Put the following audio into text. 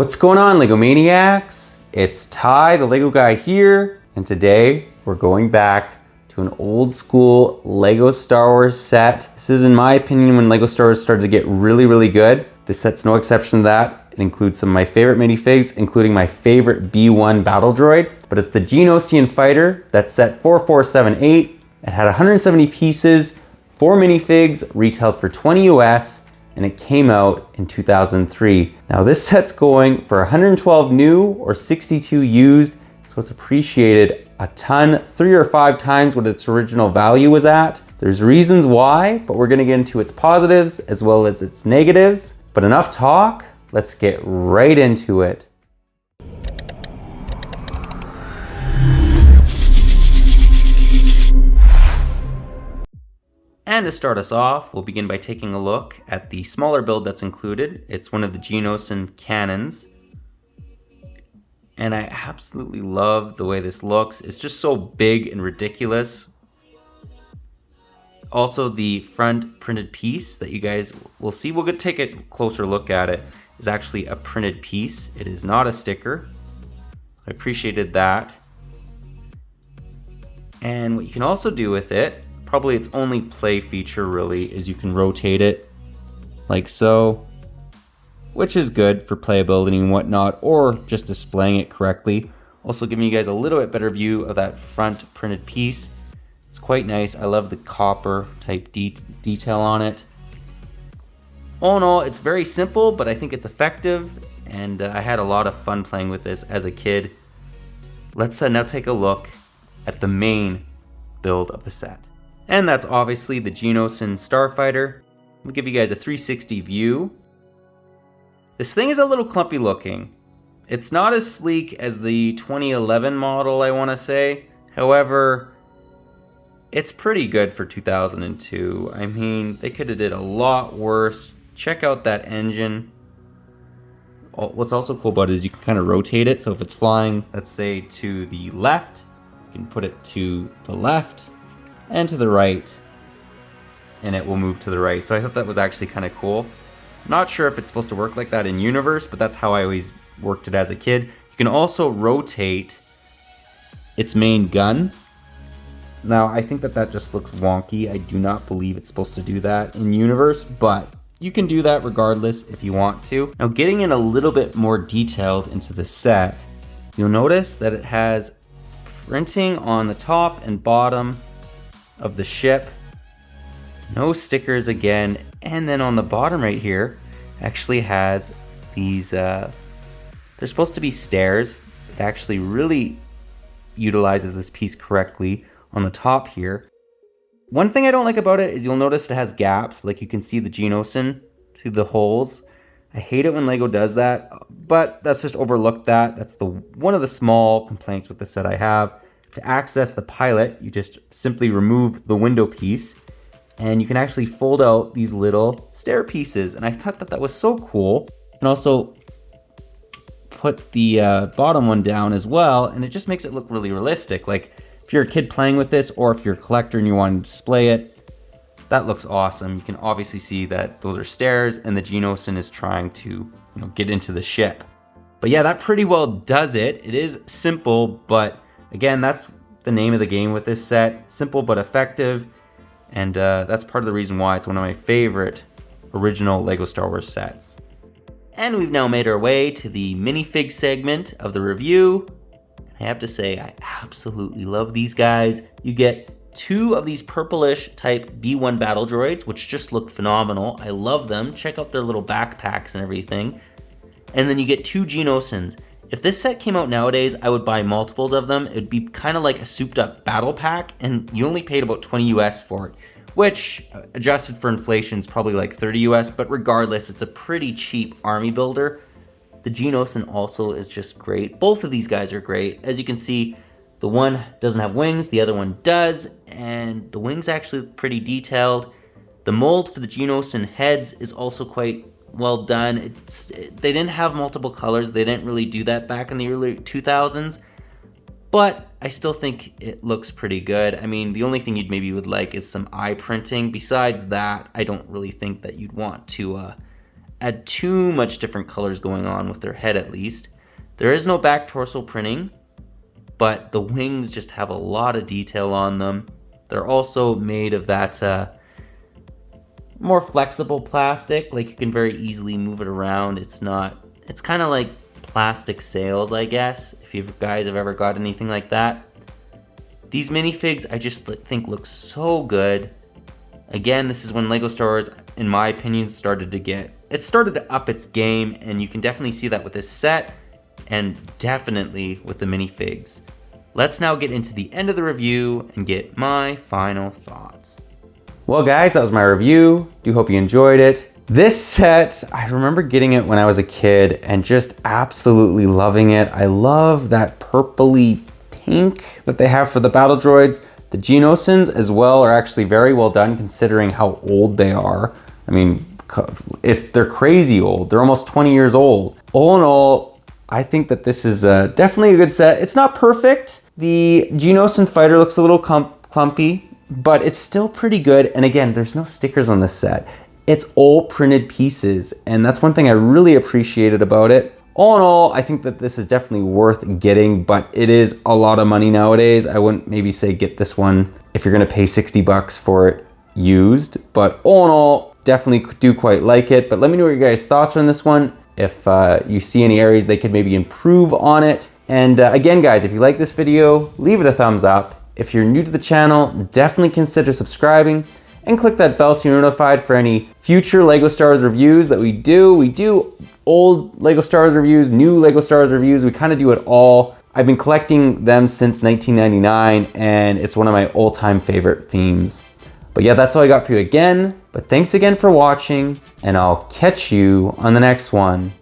What's going on, Lego Maniacs? It's Ty, the Lego guy here, and today we're going back to an old school Lego Star Wars set. This is, in my opinion, when Lego Star Wars started to get really good. This set's no exception to that. It includes some of my favorite minifigs, including my favorite B1 battle droid, but it's the Geonosian fighter that's set 4478. It had 170 pieces, 4 minifigs, retailed for 20 US, and it came out in 2003. Now this set's going for 112 new or 62 used, so it's appreciated a ton, 3 or 5 times what its original value was at. There's reasons why, but we're gonna get into its positives as well as its negatives. But enough talk, let's get right into it. And to start us off, we'll begin by taking a look at the smaller build that's included. It's one of the Geonosian cannons. And I absolutely love the way this looks. It's just so big and ridiculous. Also, the front printed piece that you guys will see, we'll take a closer look at it, is actually a printed piece. It is not a sticker. I appreciated that. And what you can also do with it, probably its only play feature really, is you can rotate it like so, which is good for playability and whatnot, or just displaying it correctly. Also giving you guys a little bit better view of that front printed piece. It's quite nice. I love the copper type detail on it. All in all, it's very simple, but I think it's effective, and I had a lot of fun playing with this as a kid. Let's now take a look at the main build of the set. And that's obviously the Geonosian Starfighter. We'll give you guys a 360 view. This thing is a little clumpy looking. It's not as sleek as the 2011 model, I want to say. However, it's pretty good for 2002. I mean, they could have did a lot worse. Check out that engine. What's also cool about it is you can kind of rotate it. So if it's flying, let's say to the left, you can put it to the left and to the right, and it will move to the right. So I thought that was actually kind of cool. Not sure if it's supposed to work like that in universe, but that's how I always worked it as a kid. You can also rotate its main gun. Now I think that just looks wonky. I do not believe it's supposed to do that in universe, but you can do that regardless if you want to. Now getting in a little bit more detailed into the set, you'll notice that it has printing on the top and bottom of the ship. No stickers again, and then on the bottom right here actually has these they're supposed to be stairs. It actually really utilizes this piece correctly on the top here. One thing I don't like about it is you'll notice it has gaps, like you can see the Geonosian through the holes. I hate it when Lego does that, but that's just overlooked that. That's one of the small complaints with the set I have. To access the pilot, you just simply remove the window piece, and you can actually fold out these little stair pieces. And I thought that was so cool. And also put the bottom one down as well, and it just makes it look really realistic. Like if you're a kid playing with this, or if you're a collector and you want to display it, that looks awesome. You can obviously see that those are stairs, and the Geonosian is trying to, get into the ship. But yeah, that pretty well does it. It is simple, but again, that's the name of the game with this set. Simple but effective. And that's part of the reason why it's one of my favorite original Lego Star Wars sets. And we've now made our way to the minifig segment of the review. I have to say, I absolutely love these guys. You get 2 of these purplish type B1 battle droids, which just look phenomenal. I love them. Check out their little backpacks and everything. And then you get 2 Geonosians. If this set came out nowadays, I would buy multiples of them. It'd be kind of like a souped up battle pack, and you only paid about 20 US for it, which adjusted for inflation is probably like 30 US, but regardless, it's a pretty cheap army builder. The Geonosian also is just great. Both of these guys are great. As you can see, the one doesn't have wings, the other one does, and the wings actually look pretty detailed. The mold for the Geonosian heads is also quite well done. They didn't have multiple colors. They didn't really do that back in the early 2000s, but I still think it looks pretty good. I mean, the only thing you would like is some eye printing. Besides that, I don't really think that you'd want to add too much different colors going on with their head at least. There is no back torso printing, but the wings just have a lot of detail on them. They're also made of that more flexible plastic, like you can very easily move it around. It's kind of like plastic sails, I guess, if you guys have ever got anything like that. These minifigs I just think look so good. Again, this is when Lego Star Wars, in my opinion, started to up its game, and you can definitely see that with this set, and definitely with the minifigs. Let's now get into the end of the review and get my final thoughts. Well guys, that was my review. Do hope you enjoyed it. This set, I remember getting it when I was a kid and just absolutely loving it. I love that purpley pink that they have for the battle droids. The Geonosians as well are actually very well done considering how old they are. I mean, they're crazy old. They're almost 20 years old. All in all, I think that this is definitely a good set. It's not perfect. The Geonosian fighter looks a little clumpy, but it's still pretty good. And again, there's no stickers on this set. It's all printed pieces, and that's one thing I really appreciated about it. All in all, I think that this is definitely worth getting, but it is a lot of money nowadays. I wouldn't maybe say get this one if you're gonna pay 60 bucks for it used, but all in all, definitely do quite like it. But let me know what your guys' thoughts are on this one. If you see any areas they could maybe improve on it. And again, guys, if you like this video, leave it a thumbs up. If you're new to the channel, definitely consider subscribing and click that bell so you're notified for any future Lego Star Wars reviews that we do. We do old Lego Star Wars reviews, new Lego Star Wars reviews. We kind of do it all. I've been collecting them since 1999, and it's one of my all-time favorite themes. But yeah, that's all I got for you again. But thanks again for watching, and I'll catch you on the next one.